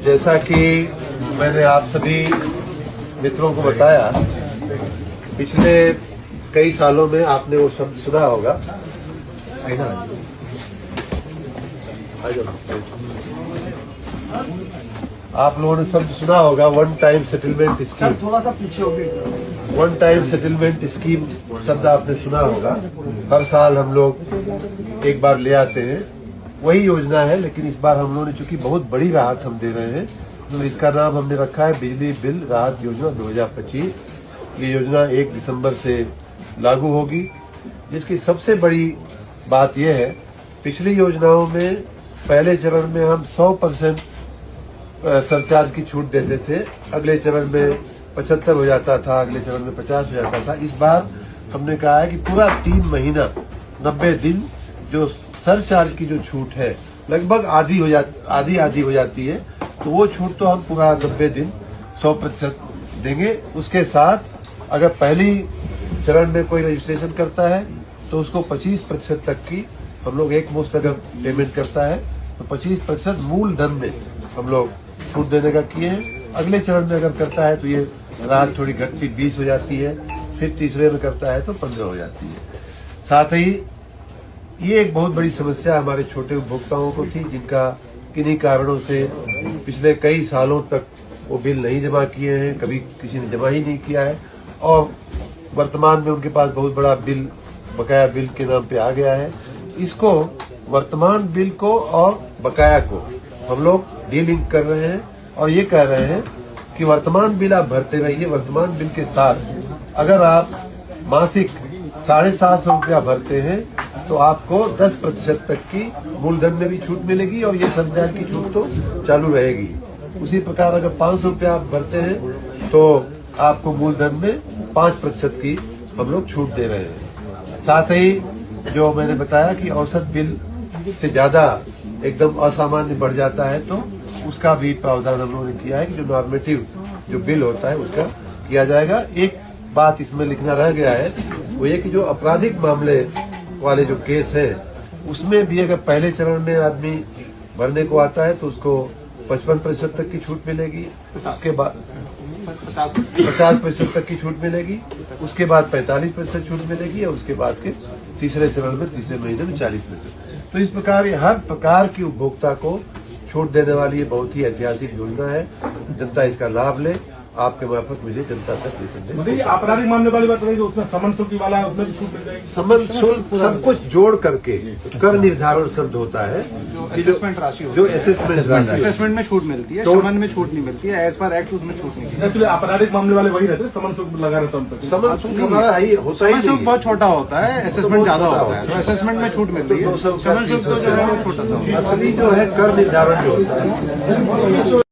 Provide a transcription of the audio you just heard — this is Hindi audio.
जैसा कि मैंने आप सभी मित्रों को बताया, पिछले कई सालों में आपने वो शब्द सुना होगा, आप लोगों ने शब्द सुना होगा वन टाइम सेटलमेंट स्कीम। थोड़ा सा पीछे हो गए। वन टाइम सेटलमेंट स्कीम शब्द आपने सुना होगा। हर साल हम लोग एक बार ले आते हैं, वही योजना है, लेकिन इस बार हम लोगों ने चूंकि बहुत बड़ी राहत हम दे रहे हैं तो इसका नाम हमने रखा है बिजली बिल राहत योजना 2025। ये योजना 1 दिसंबर से लागू होगी। जिसकी सबसे बड़ी बात यह है, पिछली योजनाओं में पहले चरण में हम 100% सरचार्ज की छूट देते थे, अगले चरण में 75 हो जाता था, अगले चरण में 50 हो जाता था। इस बार हमने कहा है कि पूरा 3 महीना 90 दिन जो सरचार्ज की जो छूट है लगभग आधी हो जाती है, तो वो छूट तो हम पूरा 90 दिन 100% देंगे। उसके साथ अगर पहली चरण में कोई रजिस्ट्रेशन करता है तो उसको 25% तक की हम लोग एक मुश्त अगर पेमेंट करता है तो 25% मूल धन में हम लोग छूट देने का किए हैं। अगले चरण में अगर करता है तो ये राहत थोड़ी घटती 20 हो जाती है, फिर तीसरे में करता है तो 15 हो जाती है। साथ ही ये एक बहुत बड़ी समस्या हमारे छोटे उपभोक्ताओं को थी, जिनका किन्हीं कारणों से पिछले कई सालों तक वो बिल नहीं जमा किए हैं, कभी किसी ने जमा ही नहीं किया है और वर्तमान में उनके पास बहुत बड़ा बिल, बकाया बिल के नाम पे आ गया है। इसको वर्तमान बिल को और बकाया को हम लोग डीलिंक कर रहे हैं और ये कह रहे हैं कि वर्तमान बिल आप भरते रहिए। वर्तमान बिल के साथ अगर आप मासिक 750 रुपया भरते हैं तो आपको 10% तक की मूलधन में भी छूट मिलेगी और ये सरचार्ज की छूट तो चालू रहेगी। उसी प्रकार अगर 500 रुपया आप भरते हैं तो आपको मूलधन में 5% की हम लोग छूट दे रहे हैं। साथ ही जो मैंने बताया कि औसत बिल से ज्यादा एकदम असामान्य बढ़ जाता है तो उसका भी प्रावधान हम लोगों ने किया है कि जो नॉर्मेटिव जो बिल होता है उसका किया जाएगा। एक बात इसमें लिखना रह गया है, वो ये कि जो आपराधिक मामले वाले जो केस है उसमें भी अगर पहले चरण में आदमी भरने को आता है तो उसको 55% तक की छूट मिलेगी, उसके बाद 50% तक की छूट मिलेगी, उसके बाद 45% छूट मिलेगी और उसके बाद के तीसरे चरण में तीसरे महीने में 40%। तो इस प्रकार हर प्रकार की उपभोक्ता को छूट देने वाली ये बहुत ही ऐतिहासिक योजना है। जनता इसका लाभ ले, आपके मार्फत मिले जनता तक ये आपराधिक मामले वाली बात रही, उसमें समन शुल्क वाला है, उसमें भी छूट मिल जाएगी। समन शुल्क सब कुछ जोड़ करके कर निर्धारण शब्द होता है, असेसमेंट राशि जो असेसमेंट राशि असेसमेंट में छूट मिलती है, समन में छूट नहीं मिलती है, एज पर एक्ट उसमें छूट नहीं मिलती। एक्चुअली आपराधिक मामले वाले वही रहते हैं, समन शुल्क लगा रहता है उन पर। समन शुल्क हमारा होता ही समन शुल्क बहुत छोटा होता है, असेसमेंट ज्यादा होता है, तो असेसमेंट में छूट मिलती है, समन शुल्क तो जो है वो छोटा सा होता है। असली जो है कर निर्धारण जो होता है